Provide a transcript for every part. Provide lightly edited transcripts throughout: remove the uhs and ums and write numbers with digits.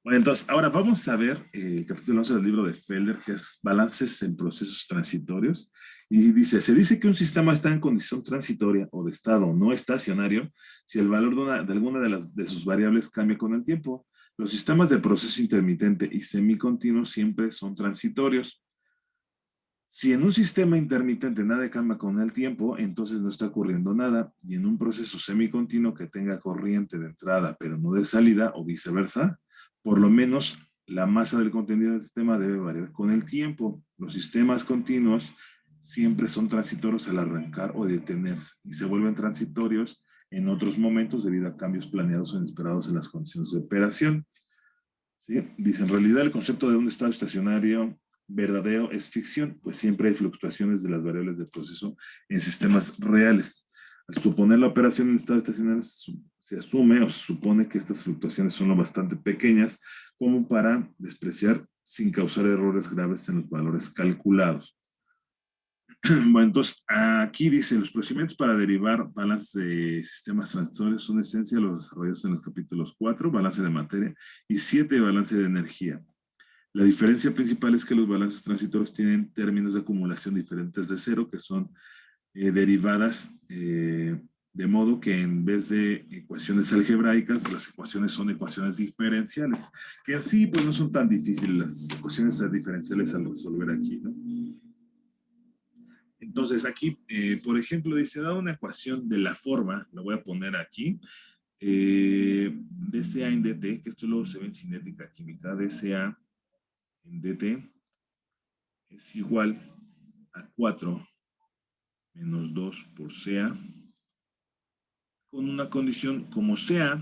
Bueno, entonces, ahora vamos a ver el capítulo 11 del libro de Felder, que es Balances en procesos transitorios. Y dice, se dice que un sistema está en condición transitoria o de estado no estacionario si el valor de alguna de sus variables cambia con el tiempo. Los sistemas de proceso intermitente y semicontinuo siempre son transitorios. Si en un sistema intermitente nada cambia con el tiempo, entonces no está ocurriendo nada. Y en un proceso semicontinuo que tenga corriente de entrada, pero no de salida, o viceversa, por lo menos la masa del contenido del sistema debe variar con el tiempo. Los sistemas continuos siempre son transitorios al arrancar o detenerse y se vuelven transitorios en otros momentos debido a cambios planeados o inesperados en las condiciones de operación. ¿Sí? Dice, en realidad el concepto de un estado estacionario verdadero es ficción, pues siempre hay fluctuaciones de las variables del proceso en sistemas reales. Al suponer la operación en estado estacionario, se asume o se supone que estas fluctuaciones son lo bastante pequeñas como para despreciar sin causar errores graves en los valores calculados. Bueno, entonces aquí dice, los procedimientos para derivar balance de sistemas transitorios son de esencia los desarrollados en los capítulos 4, balance de materia, y 7, balance de energía. La diferencia principal es que los balances transitorios tienen términos de acumulación diferentes de cero, que son derivadas, de modo que en vez de ecuaciones algebraicas, las ecuaciones son ecuaciones diferenciales, que en sí pues no son tan difíciles las ecuaciones diferenciales al resolver aquí, ¿no? Entonces aquí, por ejemplo, dice, dada una ecuación de la forma, la voy a poner aquí, dCA en dt, que esto luego se ve en cinética química, dCA en dt es igual a 4 menos 2 por CA, con una condición como CA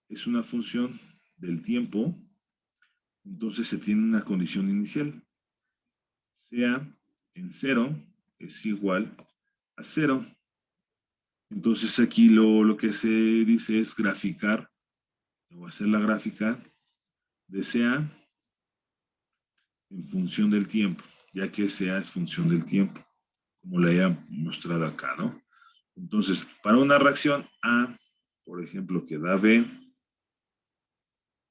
es una función del tiempo, entonces se tiene una condición inicial. CA en 0 es igual a 0. Entonces aquí lo que se dice es graficar, voy a hacer la gráfica de CA en función del tiempo, ya que CA es función del tiempo, como le haya mostrado acá, ¿no? Entonces, para una reacción A, por ejemplo, que da B,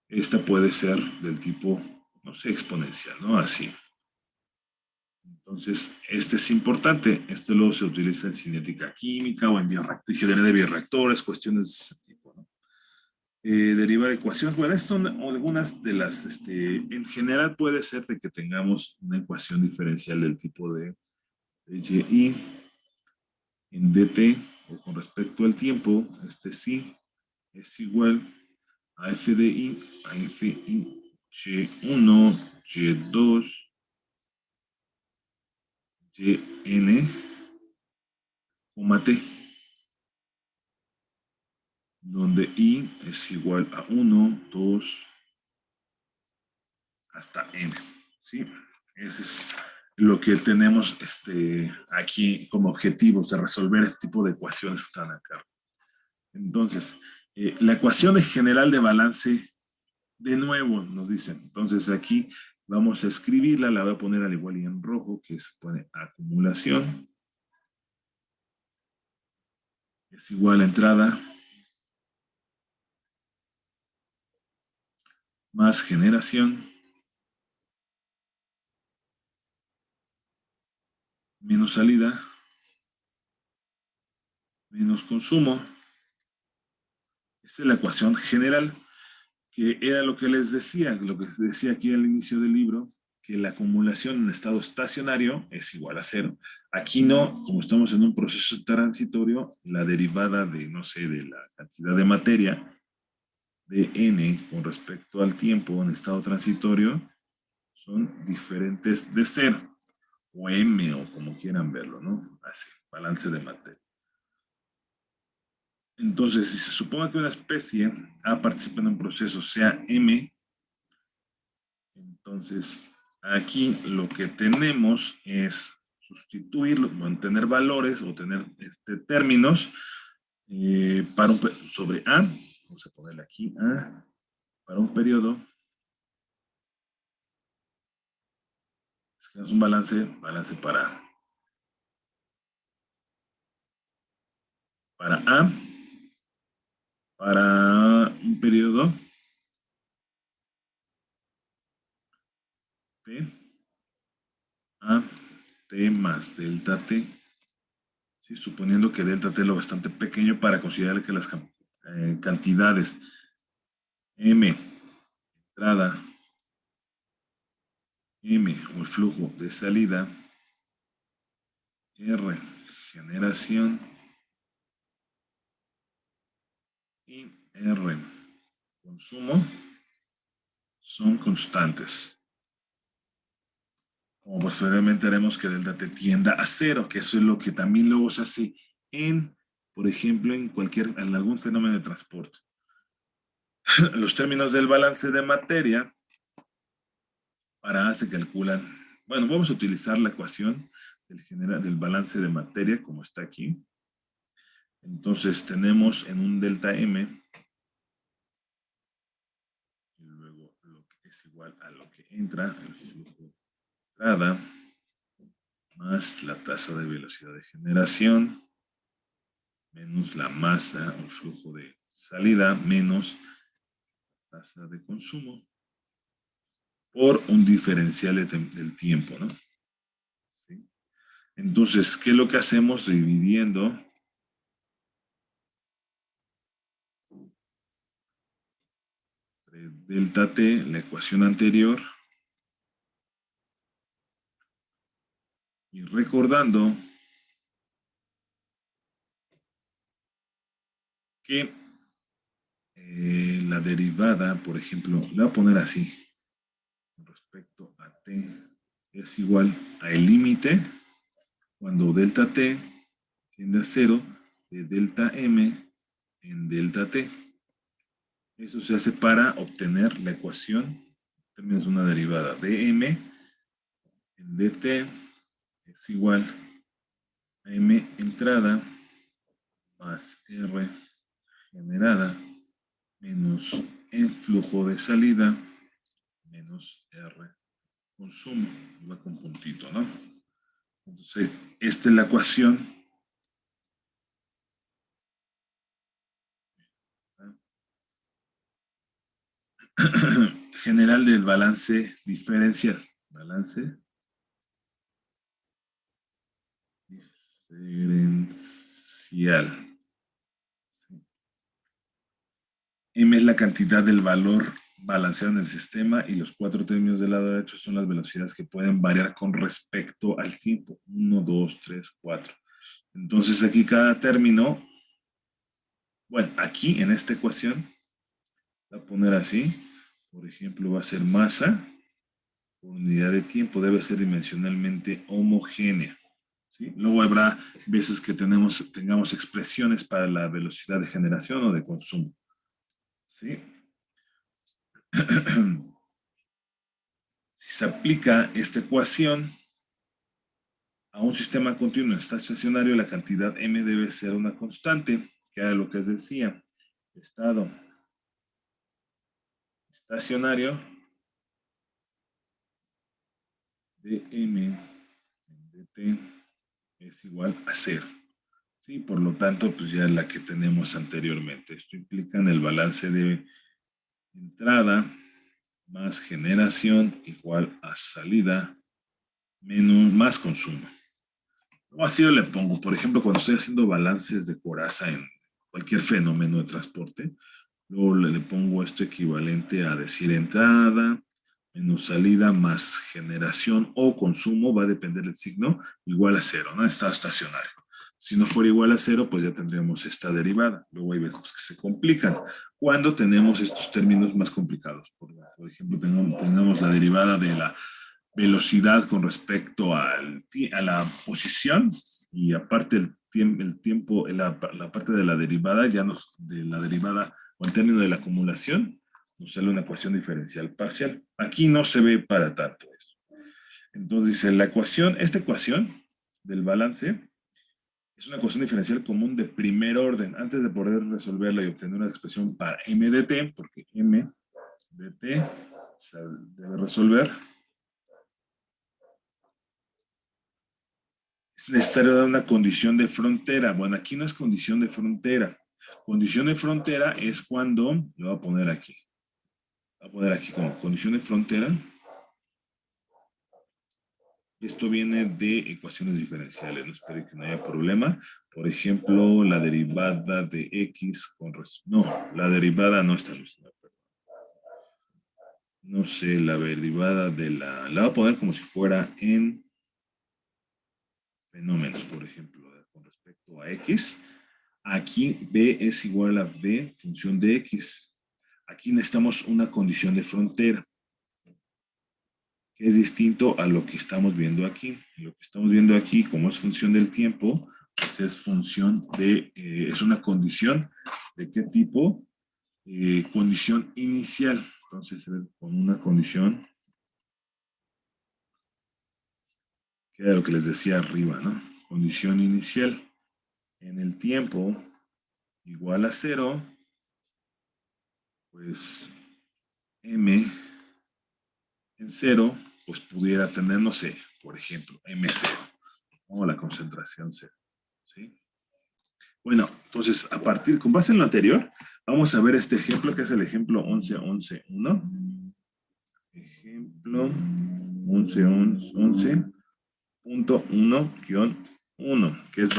esta puede ser del tipo, no sé, exponencial, ¿no? Así. Entonces, este es importante. Esto luego se utiliza en cinética química o en ingeniería de bioreactores, cuestiones de ese tipo, ¿no? Derivar ecuaciones. Bueno, estas son algunas de las, en general puede ser de que tengamos una ecuación diferencial del tipo de y en dt o con respecto al tiempo, sí es igual a f de i, a f i, y1, y2, yn, t, donde i es igual a 1, 2, hasta n. ¿Sí? Ese es lo que tenemos aquí como objetivos de resolver este tipo de ecuaciones que están acá. Entonces, la ecuación general de balance, de nuevo, nos dicen. Entonces, aquí vamos a escribirla, la voy a poner al igual y en rojo, que se pone acumulación. Es igual a entrada más generación menos salida menos consumo. Esta es la ecuación general, que era lo que les decía, lo que decía aquí al inicio del libro, que la acumulación en estado estacionario es igual a cero. Aquí no, como estamos en un proceso transitorio, la derivada de, no sé, de la cantidad de materia de n con respecto al tiempo en estado transitorio son diferentes de cero, o m, o como quieran verlo, ¿no? Así, balance de materia. Entonces, si se supone que una especie A participa en un proceso, sea M, entonces aquí lo que tenemos es sustituir, tener valores o tener términos para sobre A, vamos a ponerle aquí A, para un periodo, es un balance para A, para un periodo P a T más delta T. ¿Sí? Suponiendo que delta T es lo bastante pequeño para considerar que las cantidades M, entrada, M, o el flujo de salida, R, generación, y R, consumo, son constantes. Como posteriormente haremos que delta T tienda a cero, que eso es lo que también luego se hace en, por ejemplo, en algún fenómeno de transporte. Los términos del balance de materia para A se calculan. Bueno, vamos a utilizar la ecuación del balance de materia, como está aquí. Entonces tenemos en un delta M, y luego lo que es igual a lo que entra, el flujo de entrada, más la tasa de velocidad de generación, menos la masa o el flujo de salida, menos la tasa de consumo, por un diferencial del tiempo, ¿no? ¿Sí? Entonces, ¿qué es lo que hacemos? Dividiendo delta T, la ecuación anterior, y recordando que la derivada, por ejemplo, la voy a poner así, con respecto a T, es igual a el límite cuando delta T tiende a cero de delta M en delta T. Eso se hace para obtener la ecuación en términos de una derivada de M en dt es igual a M entrada más R generada menos el flujo de salida menos R consumo. Va con puntito, ¿no? Entonces, esta es la ecuación general del balance diferencial. Balance diferencial. Sí. M es la cantidad del valor balanceado en el sistema y los cuatro términos del lado derecho son las velocidades que pueden variar con respecto al tiempo. 1, 2, 3, 4. Entonces aquí cada término, bueno, aquí en esta ecuación, voy a poner así, por ejemplo, va a ser masa por unidad de tiempo, debe ser dimensionalmente homogénea. ¿Sí? Luego habrá veces que tengamos expresiones para la velocidad de generación o de consumo. ¿Sí? Si se aplica esta ecuación a un sistema continuo estacionario, la cantidad M debe ser una constante, que era lo que les decía. Estado estacionario de M en dt es igual a cero. ¿Sí? Por lo tanto, pues ya es la que tenemos anteriormente. Esto implica en el balance de entrada más generación igual a salida menos más consumo. O así yo le pongo, por ejemplo, cuando estoy haciendo balances de coraza en cualquier fenómeno de transporte, luego le pongo esto equivalente a decir entrada menos salida más generación o consumo, va a depender del signo, igual a cero, ¿no? Está estacionario. Si no fuera igual a cero, pues ya tendríamos esta derivada. Luego hay veces que se complican. Cuando tenemos estos términos más complicados, por ejemplo, tengamos la derivada de la velocidad con respecto a la posición y aparte el tiempo, la parte de la derivada, de la derivada o el término de la acumulación, nos sale una ecuación diferencial parcial. Aquí no se ve para tanto eso. Entonces dice, esta ecuación del balance es una ecuación diferencial común de primer orden. Antes de poder resolverla y obtener una expresión para m de t, porque m de t se debe resolver, es necesario dar una condición de frontera. Bueno, aquí no es condición de frontera. Condición de frontera es cuando, lo voy a poner aquí como condición de frontera, Esto viene de ecuaciones diferenciales, no espero que no haya problema. Por ejemplo, la derivada de x con... No, la derivada no está lista. No sé, la derivada de la... La voy a poner como si fuera en fenómenos, por ejemplo, con respecto a x. Aquí b es igual a b función de x. Aquí necesitamos una condición de frontera, que es distinto a lo que estamos viendo aquí. Lo que estamos viendo aquí, como es función del tiempo, pues es función de, es una condición. ¿De qué tipo? Condición inicial. Entonces, con una condición, que era lo que les decía arriba, ¿no? Condición inicial. En el tiempo igual a 0, pues m en 0, pues pudiera tener, no sé, por ejemplo, m0, o la concentración 0, ¿sí? Bueno, entonces, a partir, con base en lo anterior, vamos a ver este ejemplo, que es el ejemplo 11.11.1. Ejemplo 11.11.1-1, que es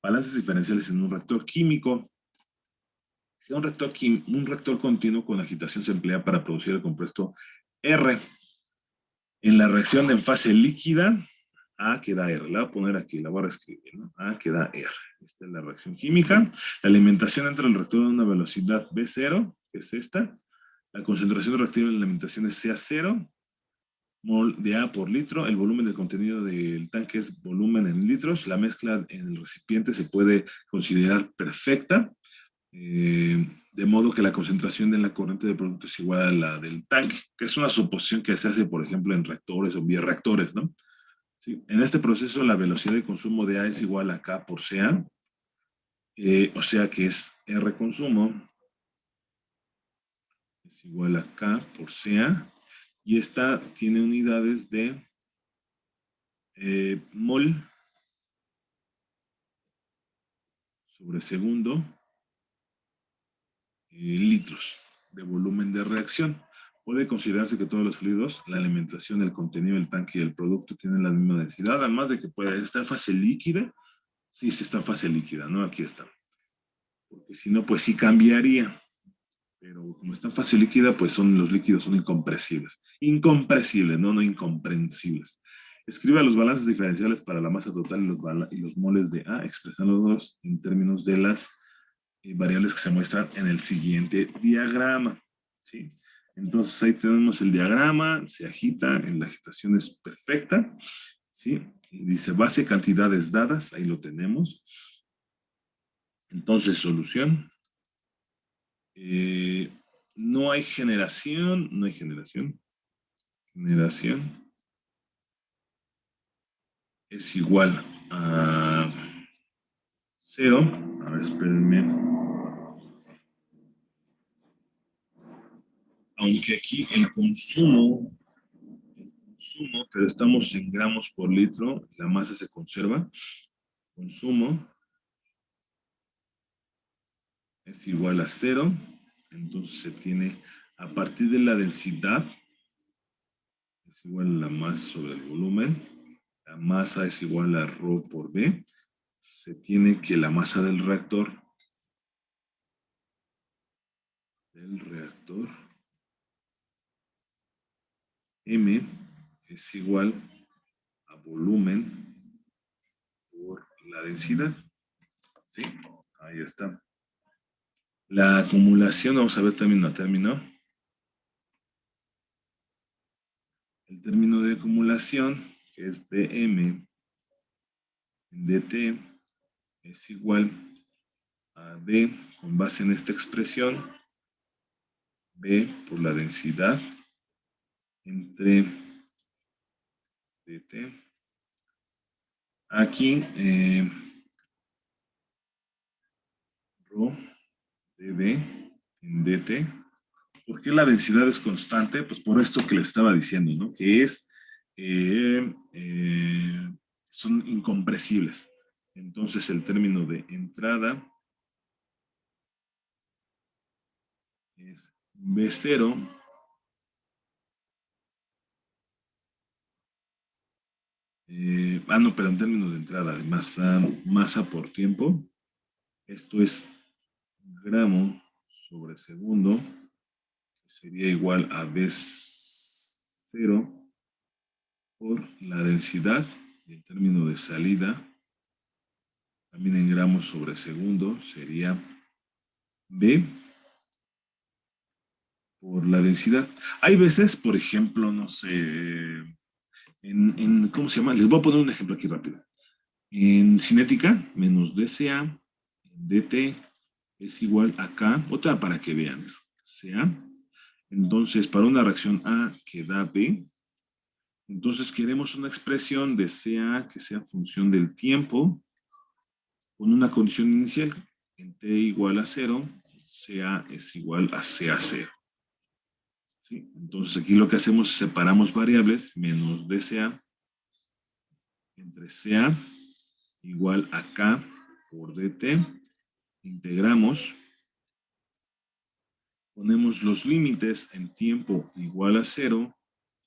balances diferenciales en un reactor químico. Si un reactor continuo con agitación se emplea para producir el compuesto R. En la reacción en fase líquida, A queda R. La voy a poner aquí, la voy a reescribir, ¿no? A queda R. Esta es la reacción química. La alimentación entra al reactor a una velocidad B0, que es esta. La concentración reactiva en la alimentación es CA0, mol de A por litro. El volumen del contenido del tanque es volumen en litros. La mezcla en el recipiente se puede considerar perfecta. De modo que la concentración de la corriente de producto es igual a la del tanque, que es una suposición que se hace, por ejemplo, en reactores o bioreactores, ¿no? Sí. En este proceso, la velocidad de consumo de A es igual a K por CA, o sea que es R consumo es igual a K por CA, y esta tiene unidades de mol sobre segundo, litros de volumen de reacción. Puede considerarse que todos los fluidos, la alimentación, el contenido del tanque y el producto tienen la misma densidad, además de que puede estar en fase líquida. Sí, sí está en fase líquida, ¿no? Aquí está. Porque si no, pues sí cambiaría. Pero como está en fase líquida, pues los líquidos son incompresibles. Incompresibles, ¿no? No incomprensibles. Escriba los balances diferenciales para la masa total y los moles de A, expresándolos en términos de las variables que se muestran en el siguiente diagrama, ¿sí? Entonces ahí tenemos el diagrama, se agita, en la agitación es perfecta, ¿sí? Y dice base cantidades dadas, ahí lo tenemos. Entonces solución. No hay generación, no hay generación. Generación es igual a 0. A ver, espérenme. Aunque aquí el consumo, pero estamos en gramos por litro, la masa se conserva. Consumo es igual a 0. Entonces se tiene, a partir de la densidad, es igual a la masa sobre el volumen. La masa es igual a ρ por B. Se tiene que la masa del reactor M es igual a volumen por la densidad. ¿Sí? Ahí está. La acumulación, vamos a ver término a término. El término de acumulación, que es dm en dt, es igual a d con base en esta expresión, b por la densidad entre dt. Aquí, ρ dB en dt. ¿Por qué la densidad es constante? Pues por esto que le estaba diciendo, ¿no? Que es, son incompresibles. Entonces el término de entrada es B0 No, pero en términos de entrada, de masa por tiempo, esto es gramo sobre segundo, que sería igual a V0 por la densidad, y en términos de salida, también en gramos sobre segundo, sería V por la densidad. Hay veces, por ejemplo, no sé, ¿cómo se llama? Les voy a poner un ejemplo aquí rápido. En cinética, menos dCA, dt es igual a K, otra para que vean, CA. Entonces, para una reacción A que da B, entonces queremos una expresión de CA que sea función del tiempo con una condición inicial. En T igual a 0, CA es igual a CA0. ¿Sí? Entonces aquí lo que hacemos es separamos variables, menos dCA entre CA igual a K por dt, integramos, ponemos los límites en tiempo igual a 0,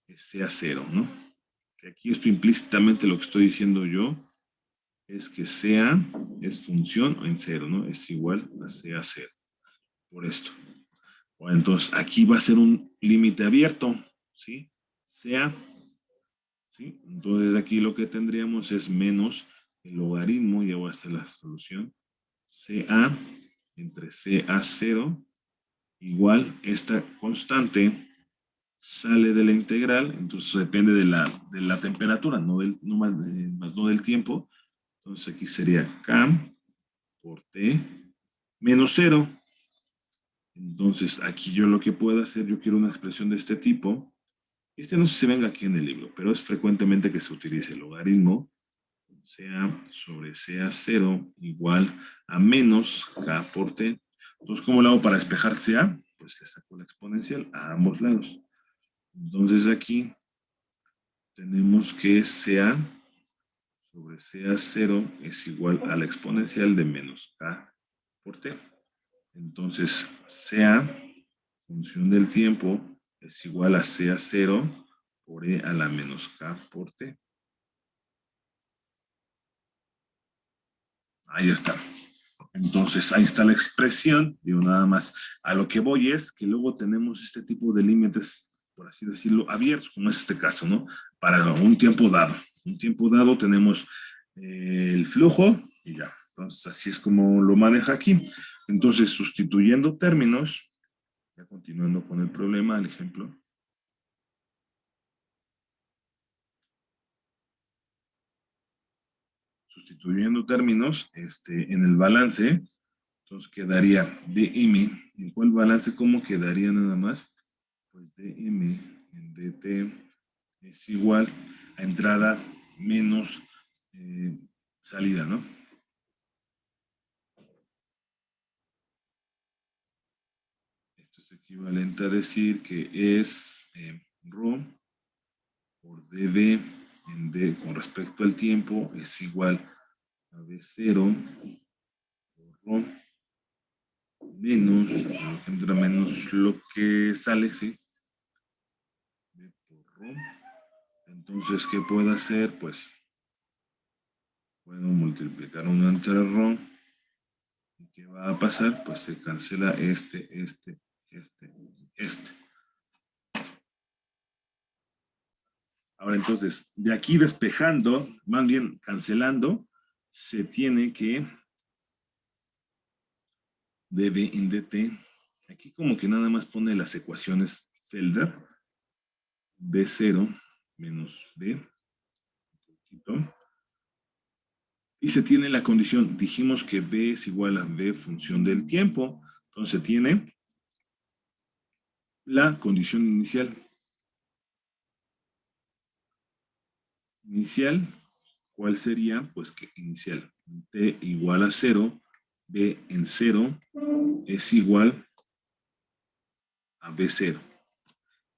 que sea 0, ¿no? Que aquí esto implícitamente lo que estoy diciendo yo es que sea es función en 0, ¿no? Es igual a sea 0, por esto. Bueno, entonces aquí va a ser un límite abierto, ¿sí? Sea, ¿sí? Entonces aquí lo que tendríamos es menos el logaritmo, ya voy a hacer la solución, CA entre CA0 igual esta constante sale de la integral, entonces depende de la temperatura, no más, más no del tiempo. Entonces aquí sería K por T menos 0. Entonces aquí yo lo que puedo hacer, yo quiero una expresión de este tipo. Este no sé si venga aquí en el libro, pero es frecuentemente que se utilice el logaritmo CA sobre CA0 igual a menos K por T. Entonces, ¿cómo lo hago para despejar CA? Pues le saco la exponencial a ambos lados. Entonces aquí tenemos que CA sobre CA0 es igual a la exponencial de menos K por T. Entonces, CA, función del tiempo, es igual a CA0 por E a la menos K por T. Ahí está. Entonces, ahí está la expresión. Digo, nada más. A lo que voy es que luego tenemos este tipo de límites, por así decirlo, abiertos, como es este caso, ¿no? Para un tiempo dado. Un tiempo dado tenemos el flujo y ya. Entonces, así es como lo maneja aquí. Entonces, sustituyendo términos, ya continuando con el problema, el ejemplo. Sustituyendo términos en el balance, entonces quedaría dm. ¿En cuál balance? ¿Cómo quedaría nada más? Pues dm en dt es igual a entrada menos salida, ¿no? Esto es equivalente a decir que es ρ por dv en d con respecto al tiempo es igual a v0 por ρ menos, entra menos lo que sale, ¿sí? V por ρ. Entonces, ¿qué puedo hacer? Pues puedo multiplicar uno entre ρ. ¿Y qué va a pasar? Pues se cancela este. Ahora entonces, de aquí despejando, más bien cancelando, se tiene que dv en dt. Aquí como que nada más pone las ecuaciones Felder. B0 menos D. Y se tiene la condición, dijimos que B es igual a B función del tiempo. Entonces se tiene la condición inicial. Inicial, ¿cuál sería? Pues que inicial, T igual a 0, B en 0 es igual a B0.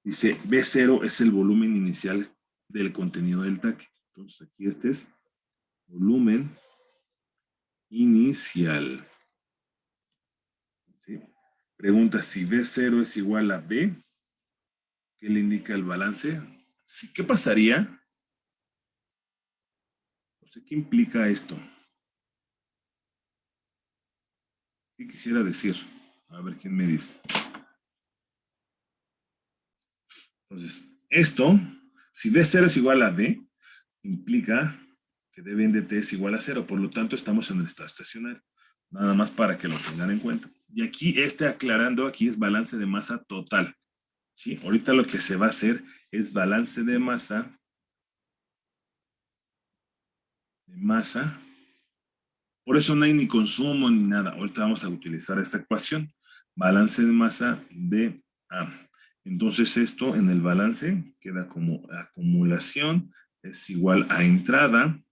Dice, B0 es el volumen inicial del contenido del taque. Entonces aquí este es volumen inicial. ¿Sí? Pregunta si B0 es igual a B, ¿qué le indica el balance? Sí, ¿qué pasaría Entonces, ¿qué implica esto? ¿Qué quisiera decir? A ver quién me dice. Entonces, esto, si B0 es igual a D, implica que D en dt es igual a 0. Por lo tanto, estamos en el estado estacionario. Nada más para que lo tengan en cuenta. Y aquí, aclarando, aquí es balance de masa total. ¿Sí? Ahorita lo que se va a hacer es balance de masa. Por eso no hay ni consumo ni nada. Ahorita vamos a utilizar esta ecuación. Balance de masa de A. Entonces esto en el balance queda como acumulación es igual a entrada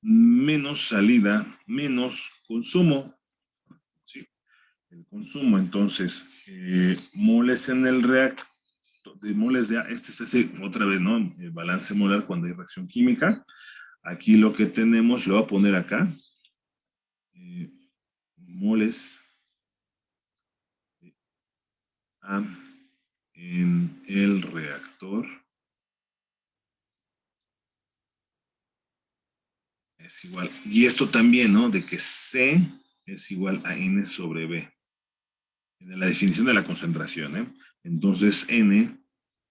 menos salida menos consumo. ¿Sí? El consumo, entonces, moles en el reactor, de moles de A, este se hace otra vez, ¿no? El balance molar cuando hay reacción química. Aquí lo que tenemos, lo voy a poner acá, moles de A en el reactor es igual, y esto también, ¿no? De que C es igual a N sobre B. En la definición de la concentración, ¿eh? Entonces N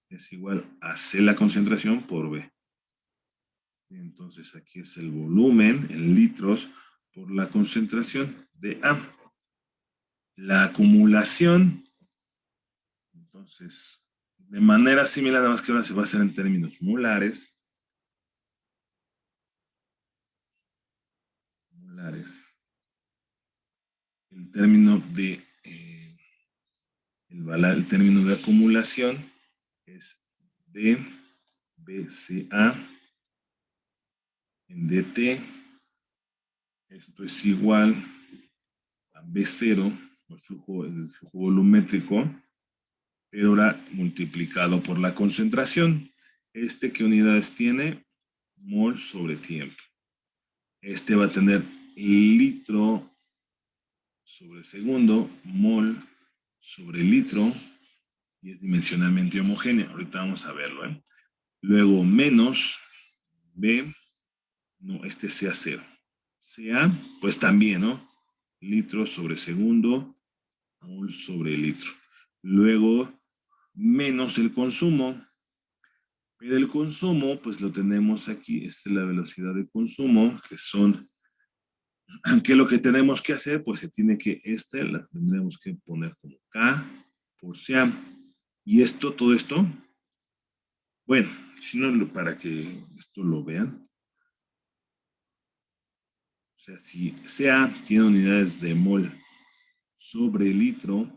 es igual a C la concentración por B. ¿Sí? Entonces aquí es el volumen en litros por la concentración de A. La acumulación, entonces, de manera similar, nada más que ahora se va a hacer en términos molares. El término de el término de acumulación es dBCA en dt. Esto es igual a B0, el flujo volumétrico, pero ahora multiplicado por la concentración. ¿Qué unidades tiene? Mol sobre tiempo. Va a tener litro sobre segundo, mol sobre litro, y es dimensionalmente homogénea. Ahorita vamos a verlo, ¿eh? Luego menos B, no, sea 0. Sea, pues también, ¿no? Litro sobre segundo, mol sobre litro. Luego, menos el consumo. Pero el consumo, pues lo tenemos aquí. Esta es la velocidad de consumo, que son, ¿qué es lo que tenemos que hacer? Pues se tiene que, la tendremos que poner como K por CA. Y esto, todo esto, bueno, si no, para que esto lo vean. O sea, si CA tiene unidades de mol sobre litro,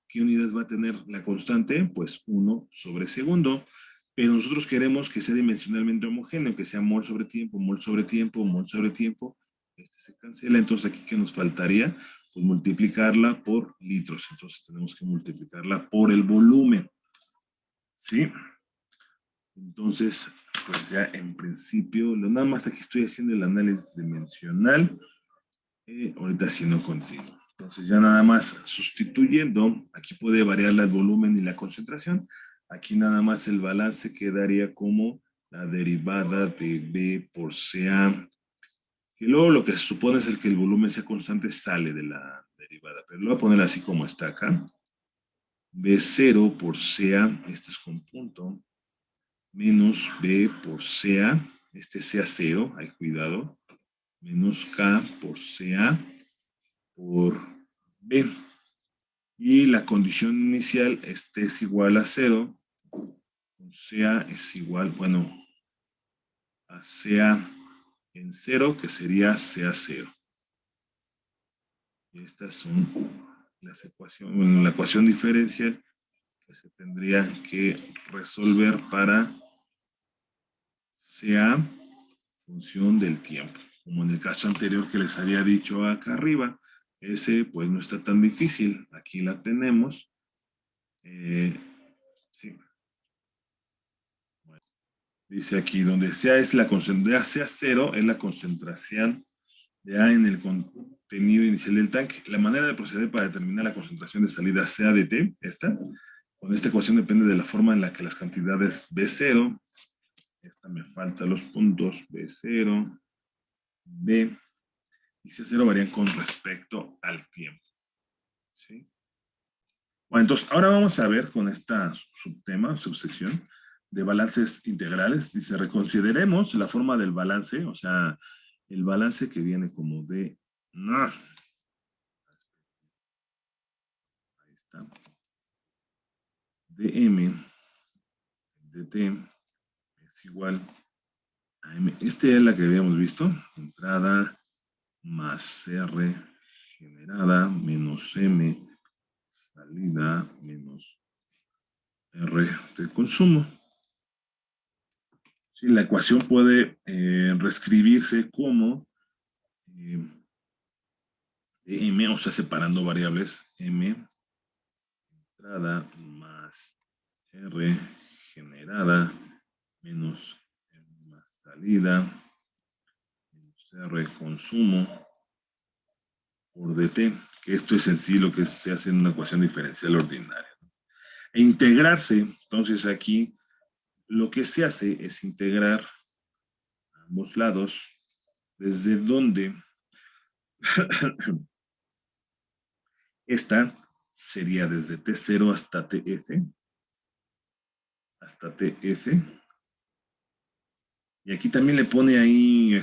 ¿qué unidades va a tener la constante? Pues 1 sobre segundo. Pero nosotros queremos que sea dimensionalmente homogéneo, que sea mol sobre tiempo, mol sobre tiempo, mol sobre tiempo. Se cancela, entonces aquí ¿qué nos faltaría? Pues multiplicarla por litros. Entonces tenemos que multiplicarla por el volumen. ¿Sí? Entonces, pues ya en principio, nada más aquí estoy haciendo el análisis dimensional. Ahorita sí no continúo. Entonces ya nada más sustituyendo, aquí puede variar el volumen y la concentración. Aquí nada más el balance quedaría como la derivada de B por CA. Y luego lo que se supone es que el volumen sea constante, sale de la derivada. Pero lo voy a poner así como está acá. B0 por CA, este es con punto, menos B por CA, sea 0, hay cuidado, menos K por CA por B. Y la condición inicial, es igual a 0, CA es igual, bueno, a CA en 0, que sería CA0. Y estas son las ecuaciones, bueno, la ecuación diferencial que se tendría que resolver para CA función del tiempo. Como en el caso anterior que les había dicho acá arriba, ese pues no está tan difícil. Aquí la tenemos. Sí. Bueno, dice aquí, donde sea es la concentración, sea 0 es la concentración de A en el contenido inicial del tanque. La manera de proceder para determinar la concentración de salida sea de T, con esta ecuación depende de la forma en la que las cantidades B0, me falta los puntos, B0, B y C0 varían con respecto al tiempo. ¿Sí? Bueno, entonces ahora vamos a ver con esta subtema, subsección de balances integrales. Dice, reconsideremos la forma del balance, o sea, el balance que viene como de... No, ahí está. dm dt es igual a m. Esta es la que habíamos visto. Entrada más R generada menos M salida menos R de consumo. Sí, la ecuación puede reescribirse como M, o sea, separando variables, M entrada más R generada menos M más salida menos R consumo por dt, que esto es en sí lo que se hace en una ecuación diferencial ordinaria. E integrarse, entonces aquí lo que se hace es integrar ambos lados, desde donde esta sería desde T0 hasta TF, y aquí también le pone ahí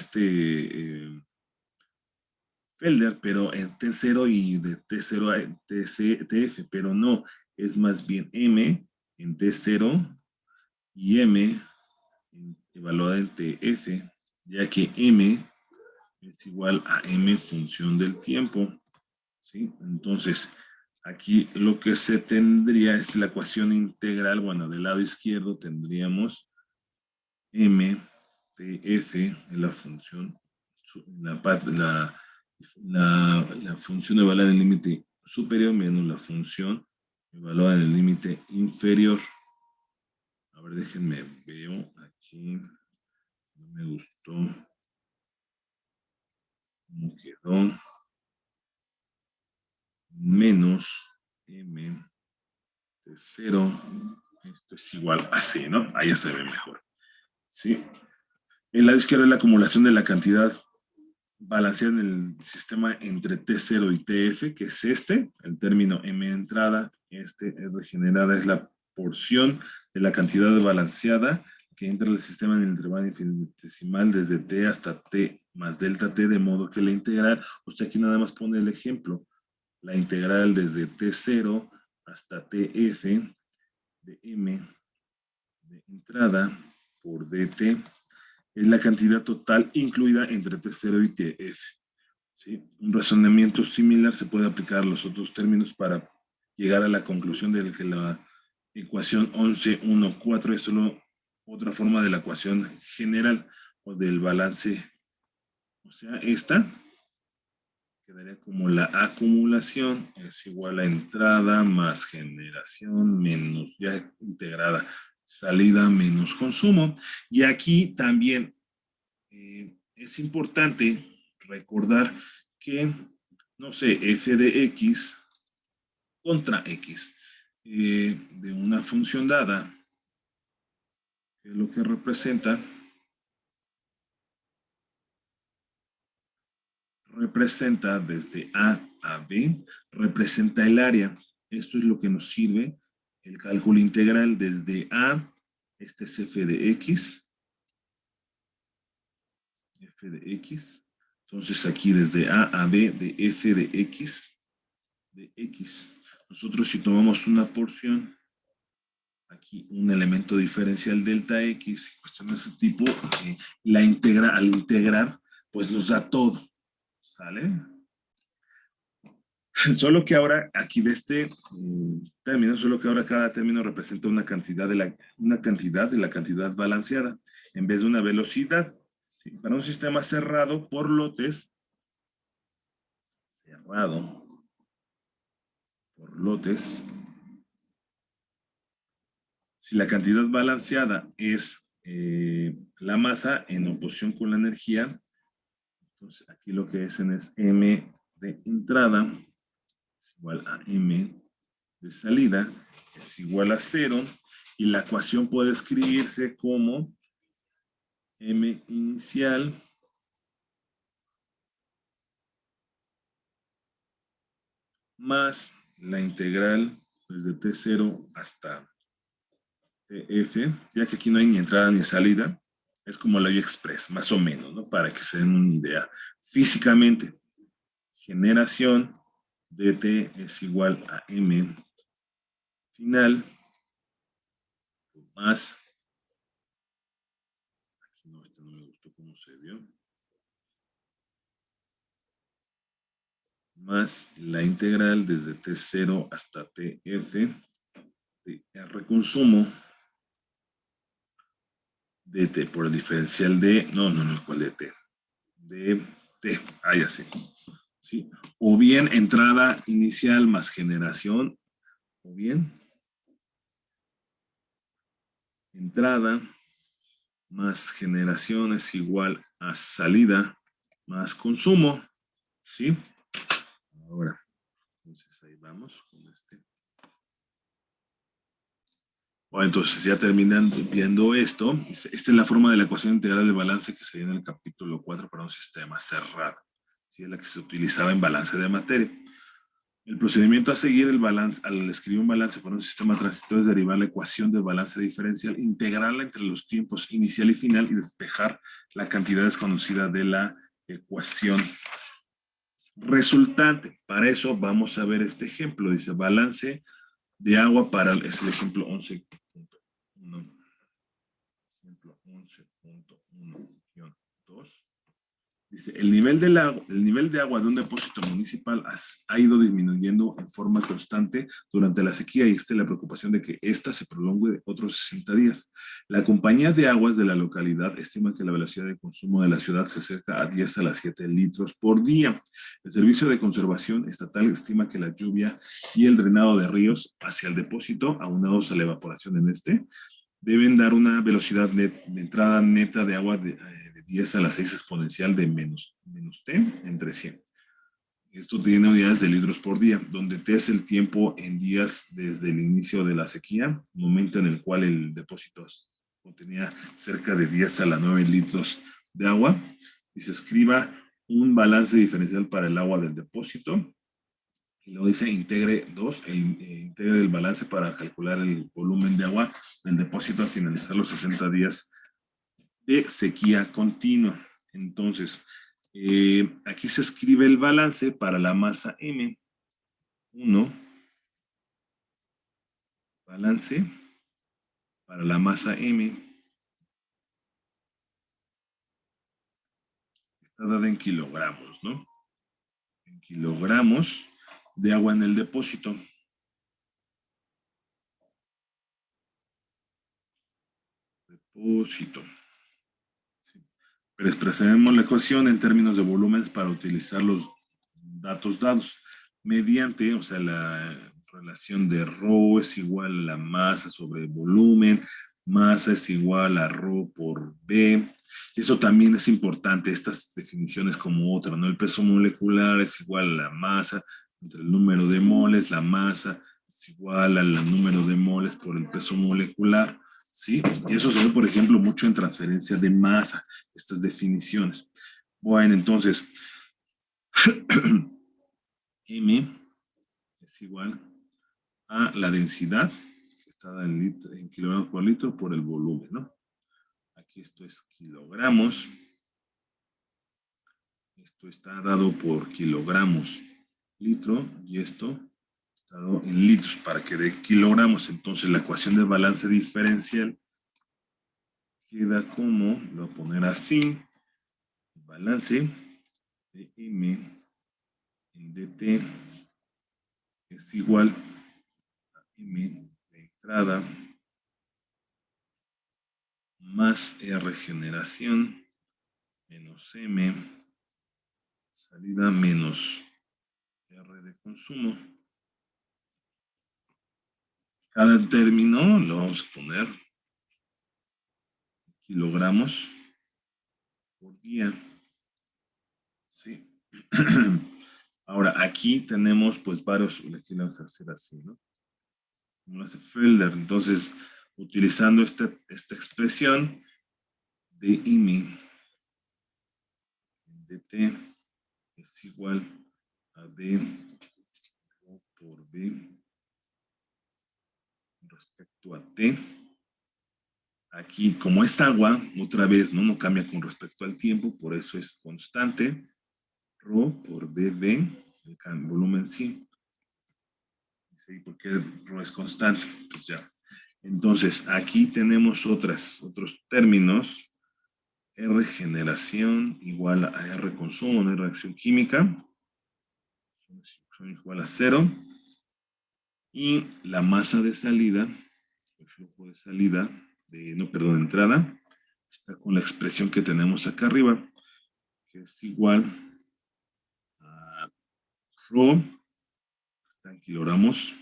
Felder, pero en T0 y de T0 a TF, pero no, es más bien M en T0 y M evaluada en TF, ya que M es igual a M en función del tiempo, ¿sí? Entonces, aquí lo que se tendría es la ecuación integral, bueno, del lado izquierdo tendríamos M TF en la función, la función evaluada en el límite superior menos la función evaluada en el límite inferior. A ver, déjenme, veo aquí, no me gustó cómo quedó, menos M de 0, esto es igual a C, ¿no? Ahí ya se ve mejor, ¿sí? El lado izquierdo es la acumulación de la cantidad balanceada en el sistema entre T0 y TF, que es el término M entrada, R generada es la porción de la cantidad balanceada que entra al sistema en el intervalo infinitesimal desde T hasta T más delta T, de modo que la integral, o sea, aquí nada más pone el ejemplo, la integral desde T0 hasta TF de M de entrada por dt es la cantidad total incluida entre T0 y TF. ¿Sí? Un razonamiento similar se puede aplicar a los otros términos para llegar a la conclusión de que la ecuación 11.1.4 es solo otra forma de la ecuación general o del balance. O sea, esta quedaría como la acumulación es igual a entrada más generación menos ya integrada, salida menos consumo. Y aquí también es importante recordar que, no sé, f de x contra x de una función dada, que es lo que representa desde A a B, representa el área. Esto es lo que nos sirve el cálculo integral desde A, este es f de x, entonces aquí desde A a B de f de x, nosotros si tomamos una porción, aquí un elemento diferencial delta x, cuestiones de ese tipo, al integrar, pues nos da todo, ¿sale? Solo que ahora, aquí de este término, solo que ahora cada término representa una cantidad de la cantidad balanceada, en vez de una velocidad. ¿Sí? Para un sistema cerrado por lotes, si la cantidad balanceada es la masa en oposición con la energía, entonces aquí lo que dicen es M de entrada es igual a M de salida es igual a 0 y la ecuación puede escribirse como M inicial más la integral desde T0 hasta TF, ya que aquí no hay ni entrada ni salida, es como la vía express, más o menos, ¿no? Para que se den una idea. Físicamente, generación dt es igual a m final más, aquí no, este no me gustó cómo se vio, más la integral desde T0 hasta TF de R consumo dt por el diferencial de, no, ¿cuál dt? De t, ya sé. ¿Sí? O bien entrada inicial más generación, o bien entrada más generación es igual a salida más consumo, ¿sí? Ahora, entonces ahí vamos con este. Bueno, entonces ya terminando viendo esto, esta es la forma de la ecuación integral de balance que se dio en el capítulo 4 para un sistema cerrado, ¿sí? Es la que se utilizaba en balance de materia. El procedimiento a seguir el balance, al escribir un balance para un sistema transitorio es derivar la ecuación del balance diferencial, integrarla entre los tiempos inicial y final y despejar la cantidad desconocida de la ecuación resultante. Para eso vamos a ver este ejemplo. Dice balance de agua para, es el ejemplo 11.1. Ejemplo 11.1-2. Dice, el nivel de agua de un depósito municipal ha ido disminuyendo en forma constante durante la sequía y existe la preocupación de que ésta se prolongue otros 60 días. La compañía de aguas de la localidad estima que la velocidad de consumo de la ciudad se acerca a 10 a las 7 litros por día. El Servicio de Conservación Estatal estima que la lluvia y el drenado de ríos hacia el depósito, aunados a la evaporación en este, deben dar una velocidad de entrada neta de agua de 10 a la 6 exponencial de menos t entre 100. Esto tiene unidades de litros por día, donde t es el tiempo en días desde el inicio de la sequía, momento en el cual el depósito contenía cerca de 10 a la 9 litros de agua, y se escriba un balance diferencial para el agua del depósito, y luego dice integre 2, integre el balance para calcular el volumen de agua del depósito al finalizar los 60 días de sequía continua. Entonces, aquí se escribe el balance para la masa M. 1, balance para la masa M, está dada en kilogramos, ¿no? En kilogramos de agua en el depósito. Depósito. Sí. Pero expresaremos la ecuación en términos de volúmenes para utilizar los datos dados mediante, o sea, la relación de ρ es igual a la masa sobre el volumen, masa es igual a ρ por B. Eso también es importante, estas definiciones como otra, ¿no? El peso molecular es igual a la masa entre el número de moles, la masa es igual al número de moles por el peso molecular, ¿sí? Y eso se ve, por ejemplo, mucho en transferencia de masa, estas definiciones. Bueno, entonces, M es igual a la densidad, que está dada en kilogramos por litro, por el volumen, ¿no? Aquí esto es kilogramos. Esto está dado por kilogramos litro y esto está dado en litros para que dé kilogramos. Entonces la ecuación de balance diferencial queda como, lo voy a poner así, balance de M en dt es igual a M de entrada más R generación menos M salida menos R de consumo. Cada término lo vamos a poner kilogramos por día. Sí. Ahora, aquí tenemos pues varios, aquí lo vamos a hacer así, ¿no? Como lo hace Felder. Entonces, utilizando esta expresión de IMI, dt es igual a d por B respecto a T. Aquí, como es agua, otra vez, ¿no? No cambia con respecto al tiempo, por eso es constante. Rho por dB, el volumen sí. Sí, porque Rho es constante. Pues ya. Entonces, aquí tenemos otros términos. R generación igual a R consumo, una reacción química. Son igual a 0. Y la masa de salida, el flujo de salida, de entrada, está con la expresión que tenemos acá arriba, que es igual a Rho, está en kilogramos,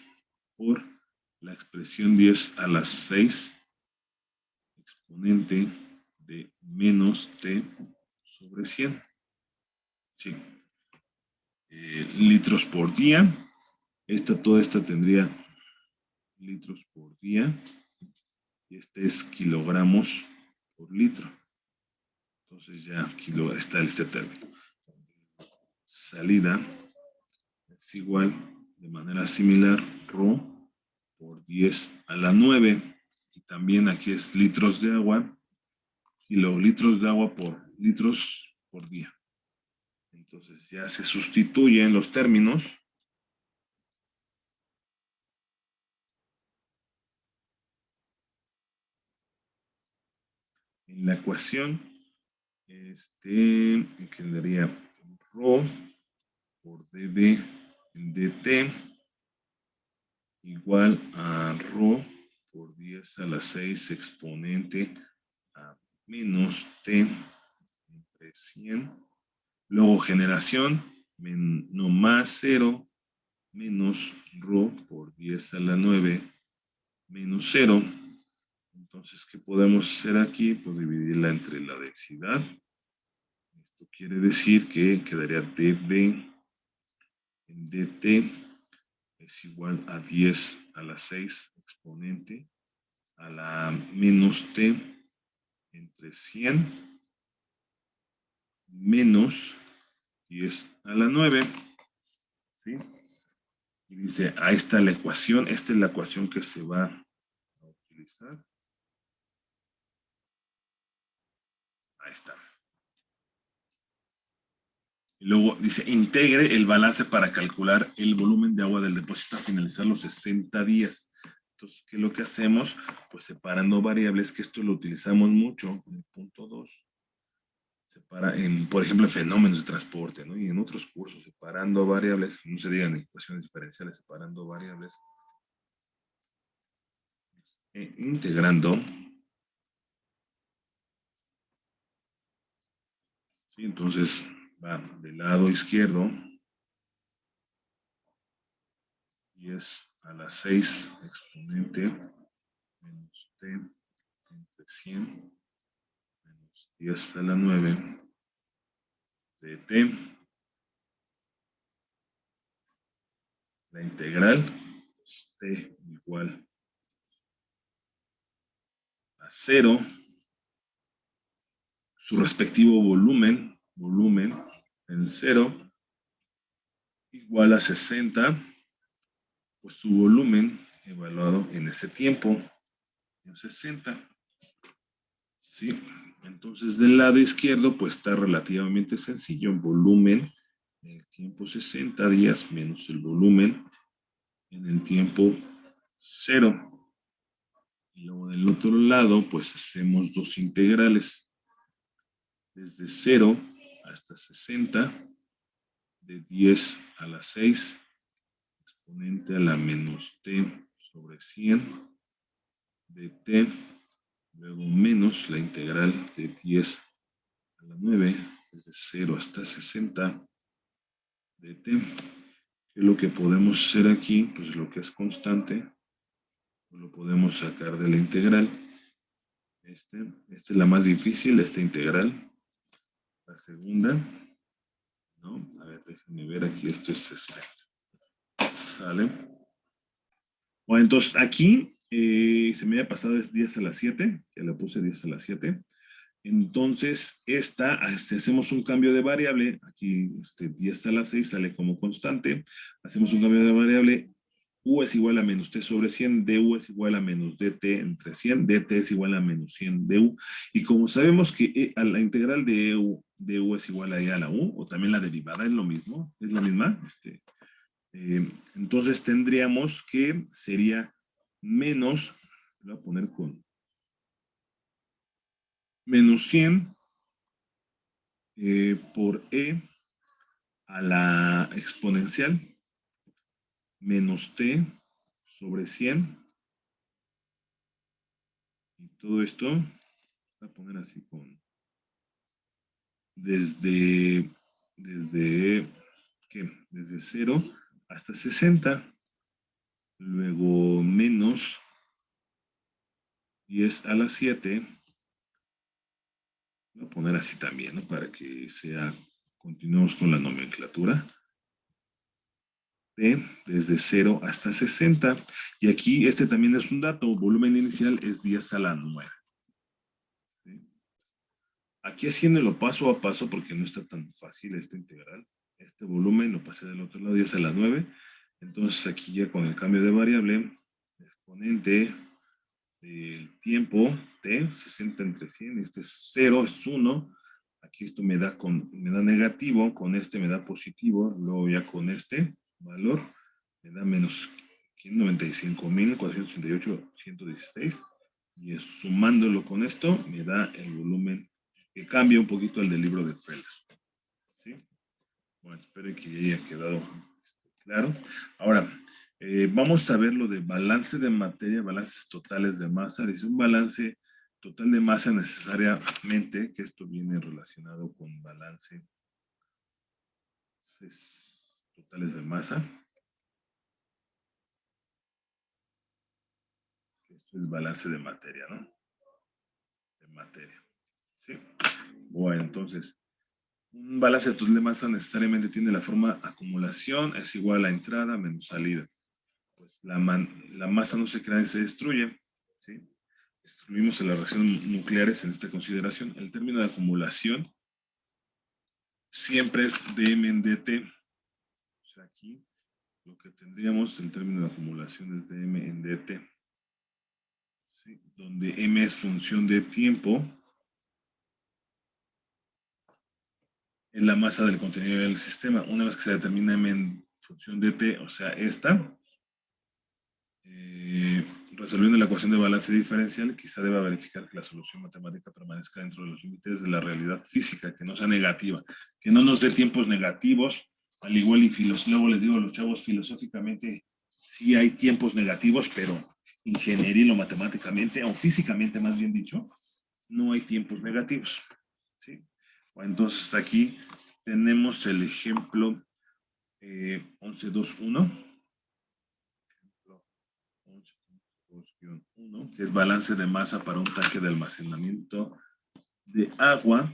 por la expresión 10 a la 6 exponente de menos T sobre 100. Sí. Litros por día. Toda esta tendría litros por día. Y este es kilogramos por litro. Entonces ya aquí está este término. Salida es igual de manera similar Rho por 10 a la 9. Y también aquí es litros de agua, kilolitros de agua por litros por día. Entonces ya se sustituyen los términos. En la ecuación, quedaría Rho por dB en dt igual a Rho por 10 a la 6 exponente a menos T entre 100. Luego generación, no más 0 menos Rho por 10 a la 9 menos 0. Entonces, ¿qué podemos hacer aquí? Pues dividirla entre la densidad. Esto quiere decir que quedaría dB en dt es igual a 10 a la 6 exponente a la menos t entre 100 menos 10 a la 9. ¿Sí? Y dice, ahí está la ecuación. Esta es la ecuación que se va a utilizar. Ahí está. Y luego dice, integre el balance para calcular el volumen de agua del depósito a finalizar los 60 días. Entonces, ¿qué es lo que hacemos? Pues separando variables, que esto lo utilizamos mucho en el punto 2. Por ejemplo, en fenómenos de transporte, ¿no? Y en otros cursos, separando variables, no se digan ecuaciones diferenciales, separando variables, integrando. ¿Sí? Entonces, va del lado izquierdo, 10 a la 6 exponente menos t entre 100 menos 10 a la 9 de t. La integral, pues, t igual a 0, su respectivo volumen en 0, igual a 60, pues su volumen evaluado en ese tiempo, en 60. Sí, entonces del lado izquierdo pues está relativamente sencillo, el volumen en el tiempo 60 días menos el volumen en el tiempo 0. Y luego del otro lado pues hacemos dos integrales, desde 0 hasta 60, de 10 a la 6, exponente a la menos t sobre 100, de t, luego menos la integral de 10 a la 9, desde 0 hasta 60, de t. ¿Qué es lo que podemos hacer aquí? Pues lo que es constante, pues lo podemos sacar de la integral. Esta es la más difícil, esta integral. La segunda, ¿no? A ver, déjenme ver aquí, esto es 60. ¿Sale? Bueno, entonces aquí se me había pasado 10 a la 7, que le puse 10 a la 7. Entonces, si hacemos un cambio de variable, aquí 10 a la 6 sale como constante, hacemos un cambio de variable, U es igual a menos T sobre 100, DU es igual a menos DT entre 100, DT es igual a menos 100 DU, y como sabemos que a la integral de DU es igual a E a la U, o también la derivada es lo mismo, es la misma, entonces tendríamos que sería menos, voy a poner con menos 100 por E a la exponencial menos T sobre 100. Y todo esto, voy a poner así con desde, desde 0 hasta 60. Luego menos 10 a la 7. Voy a poner así también, ¿no? Para que continuemos con la nomenclatura. T desde 0 hasta 60. Y aquí también es un dato, volumen inicial es 10 a la 9. ¿Sí? Aquí haciéndolo paso a paso, porque no está tan fácil esta integral. Este volumen lo pasé del otro lado, 10 a la 9. Entonces aquí ya con el cambio de variable, exponente del tiempo, t, 60 entre 100, este es 0, es 1. Aquí esto me da negativo, con este me da positivo, luego ya con este valor me da menos 95.488.116, y sumándolo con esto me da el volumen que cambia un poquito el del libro de Felder. ¿Sí? Bueno, espero que ya haya quedado claro. Ahora, vamos a ver lo de balance de materia, balances totales de masa. Dice un balance total de masa necesariamente, que esto viene relacionado con balances totales de masa. Esto es balance de materia, ¿no? De materia. ¿Sí? Bueno, entonces, un balance total de masa necesariamente tiene la forma acumulación es igual a entrada menos salida. Pues la masa no se crea ni se destruye, ¿sí? Excluimos las reacciones nucleares en esta consideración. El término de acumulación siempre es dm en dt. O sea, aquí lo que tendríamos, el término de acumulación es dm en dt, ¿sí? Donde m es función de tiempo en la masa del contenido del sistema. Una vez que se determina m en función de t, o sea, resolviendo la ecuación de balance diferencial, quizá deba verificar que la solución matemática permanezca dentro de los límites de la realidad física, que no sea negativa, que no nos dé tiempos negativos, al igual y luego les digo a los chavos, filosóficamente sí hay tiempos negativos, pero ingeniería o matemáticamente, o físicamente más bien dicho, no hay tiempos negativos. ¿Sí? Bueno, entonces aquí tenemos el ejemplo 11.2.1. 11.2.1, que es balance de masa para un tanque de almacenamiento de agua.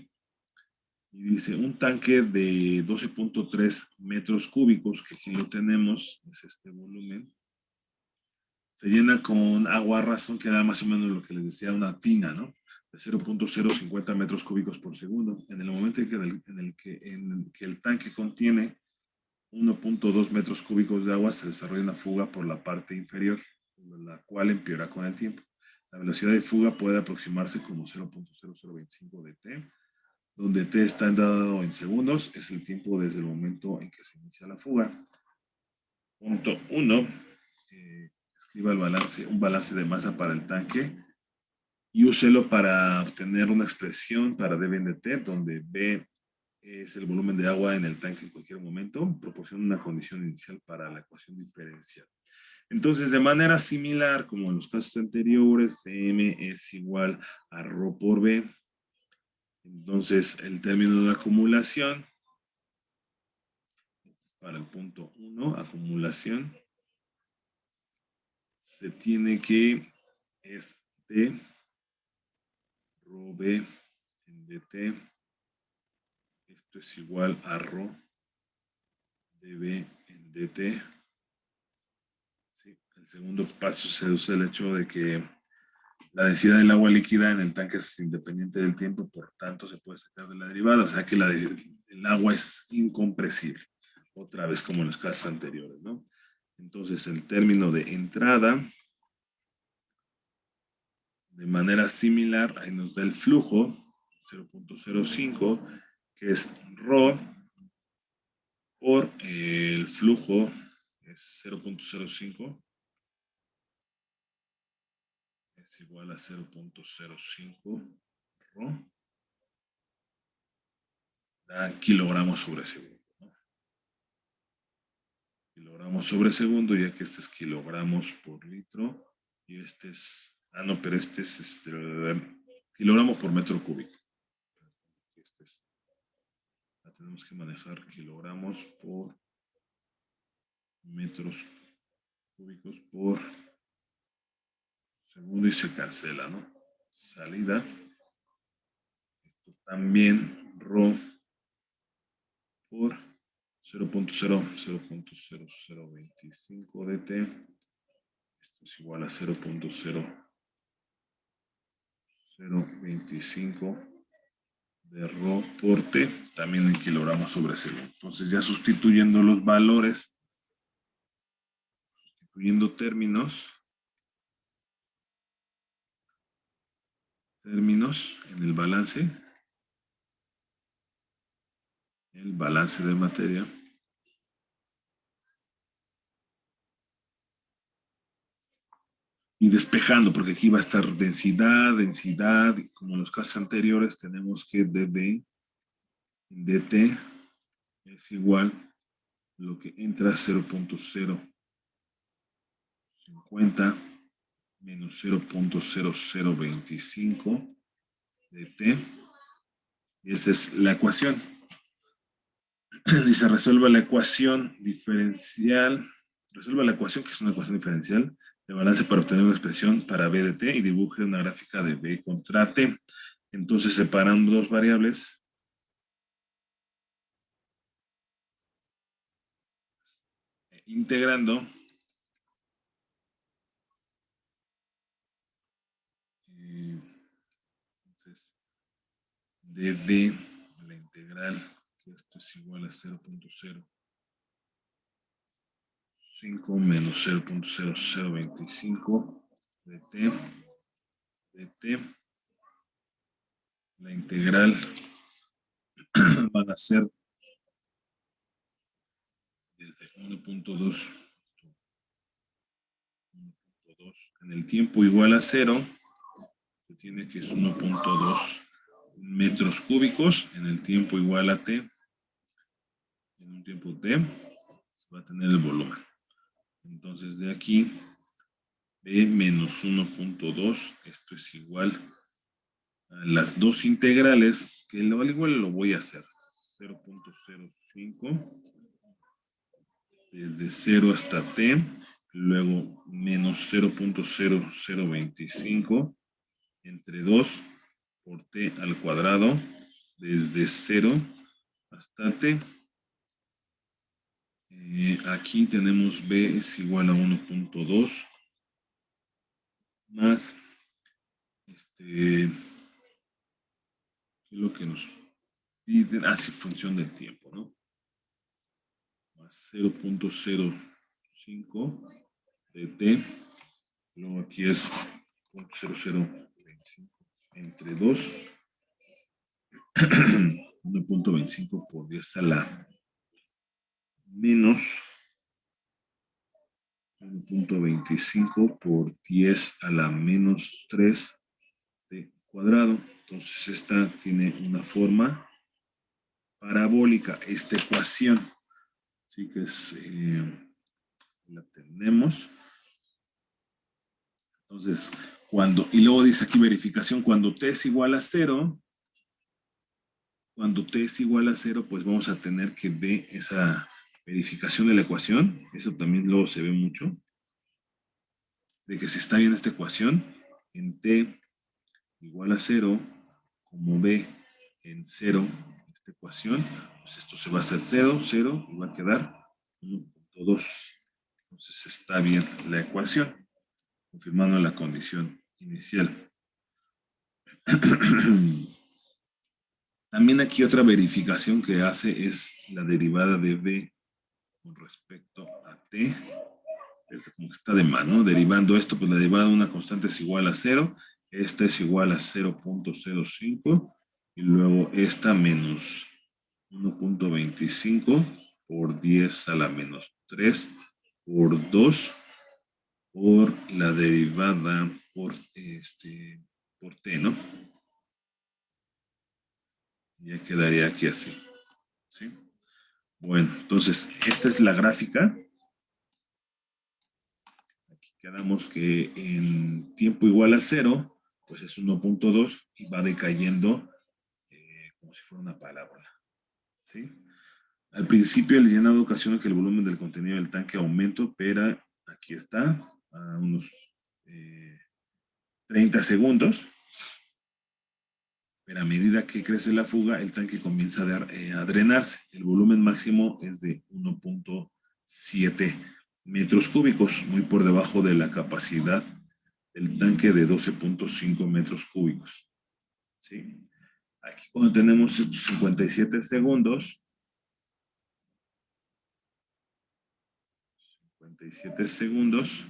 Y dice, un tanque de 12.3 metros cúbicos, que si lo tenemos, es este volumen, se llena con agua a razón, que era más o menos lo que les decía, una tina, ¿no? De 0.050 metros cúbicos por segundo. En el momento en que el tanque contiene 1.2 metros cúbicos de agua, se desarrolla una fuga por la parte inferior, la cual empeora con el tiempo. La velocidad de fuga puede aproximarse como 0.0025 de t, donde t está dado en segundos, es el tiempo desde el momento en que se inicia la fuga. Punto 1. Escriba un balance de masa para el tanque y úselo para obtener una expresión para dB de t, donde B es el volumen de agua en el tanque en cualquier momento, proporciona una condición inicial para la ecuación diferencial. Entonces, de manera similar, como en los casos anteriores, M es igual a ρ por B. Entonces, el término de acumulación, para el punto 1, acumulación, se tiene que, es D, ρ B en dt, esto es igual a ρ dB en dt. Sí, el segundo paso se usa el hecho de que La densidad del agua líquida en el tanque es independiente del tiempo, por tanto se puede sacar de la derivada, o sea que el agua es incompresible. Otra vez como en los casos anteriores, ¿no? Entonces el término de entrada, de manera similar, ahí nos da el flujo, 0.05, que es ρ por el flujo, es 0.05, es igual a 0.05 ρ, da kilogramos sobre segundo, ¿no? Kilogramos sobre segundo, ya que este es kilogramos por litro, y este es, no, pero este es kilogramo por metro cúbico. Este es, la tenemos que manejar kilogramos por metros cúbicos por segundo y se cancela, ¿no? Salida. Esto también ρ por 0.0025 dt. Esto es igual a 0.0025 de ρ por t, también en kilogramos sobre segundo. Entonces ya sustituyendo los valores, sustituyendo términos en el balance de materia, y despejando, porque aquí va a estar densidad, y como en los casos anteriores tenemos que dB en dt es igual a lo que entra 0.050 menos 0.0025 dt, y esa es la ecuación. Dice, resuelva la ecuación diferencial, resuelva la ecuación, que es una ecuación diferencial, de balance para obtener una expresión para B de T y dibuje una gráfica de B contra T. Entonces, separando dos variables, integrando, entonces, de D, la integral, que esto es igual a 0.05 menos 0.0025 de T, la integral van a ser desde 1.2 en el tiempo igual a 0, se tiene que es 1.2 metros cúbicos en el tiempo igual a T, en un tiempo T, va a tener el volumen. Entonces de aquí, B menos 1.2, esto es igual a las dos integrales, que al igual lo voy a hacer, 0.05 desde 0 hasta T, luego menos 0.0025 entre 2 por T al cuadrado desde 0 hasta T. Aquí tenemos B es igual a 1.2 más ¿qué es lo que nos piden? Así función del tiempo, ¿no? Más 0.05 de T, luego aquí es 0.0025 entre 2, 1.25 por 10 a la menos 1.25 por 10 a la menos 3 T cuadrado. Entonces esta tiene una forma parabólica, esta ecuación. Así que es, la tenemos. Entonces, y luego dice aquí verificación, cuando T es igual a 0, pues vamos a tener que ver esa verificación de la ecuación. Eso también luego se ve mucho. De que si está bien esta ecuación, en T igual a 0, como B en 0, esta ecuación, pues esto se va a hacer 0, 0, y va a quedar 1.2. Entonces está bien la ecuación, confirmando la condición inicial. También aquí otra verificación que hace es la derivada de b con respecto a t. Es como que está de más, ¿no? Derivando esto, pues la derivada de una constante es igual a 0. Esta es igual a 0.05. Y luego esta menos 1.25 por 10 a la menos 3 por 2 por la derivada por t, ¿no? Ya quedaría aquí así, ¿sí? Bueno, entonces, esta es la gráfica. Aquí quedamos que en tiempo igual a 0, pues es 1.2 y va decayendo como si fuera una parábola, ¿sí? Al principio el llenado ocasiona que el volumen del contenido del tanque aumente, pero aquí está, a unos 30 segundos. Pero a medida que crece la fuga, el tanque comienza a drenarse. El volumen máximo es de 1.7 metros cúbicos, muy por debajo de la capacidad del tanque de 12.5 metros cúbicos. ¿Sí? Aquí cuando tenemos estos 57 segundos, 57 segundos,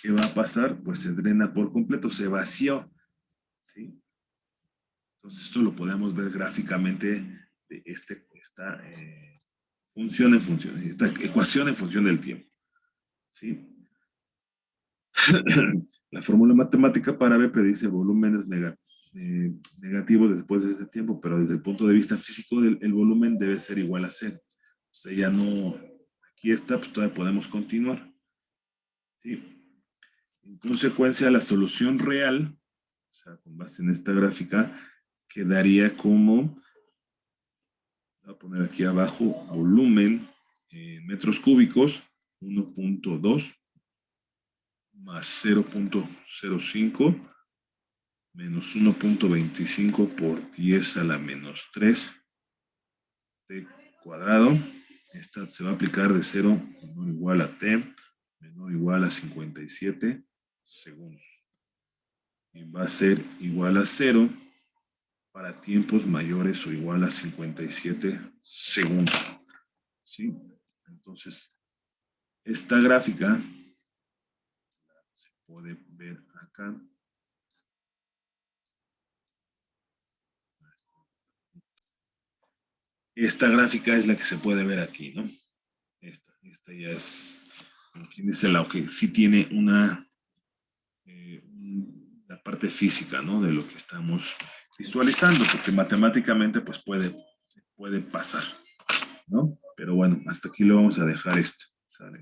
¿qué va a pasar? Pues se drena por completo, se vació. ¿Sí? Entonces esto lo podemos ver gráficamente de esta esta ecuación en función del tiempo. ¿Sí? La fórmula matemática para B predice volúmenes negativos después de ese tiempo, pero desde el punto de vista físico el volumen debe ser igual a 0. O sea, ya no, aquí está, pues todavía podemos continuar. ¿Sí? En consecuencia, la solución real, o sea, con base en esta gráfica, quedaría como, voy a poner aquí abajo, volumen en metros cúbicos, 1.2 más 0.05 menos 1.25 por 10 a la menos 3 t cuadrado. Esta se va a aplicar de 0 menor o igual a t menor o igual a 57 segundos. Y va a ser igual a 0 para tiempos mayores o igual a 57 segundos. ¿Sí? Entonces, esta gráfica se puede ver acá. Esta gráfica es la que se puede ver aquí, ¿no? Esta ya es, como quien dice, la que sí tiene la parte física, ¿no? De lo que estamos visualizando, porque matemáticamente pues puede pasar, ¿no? Pero bueno, hasta aquí lo vamos a dejar esto, ¿sale?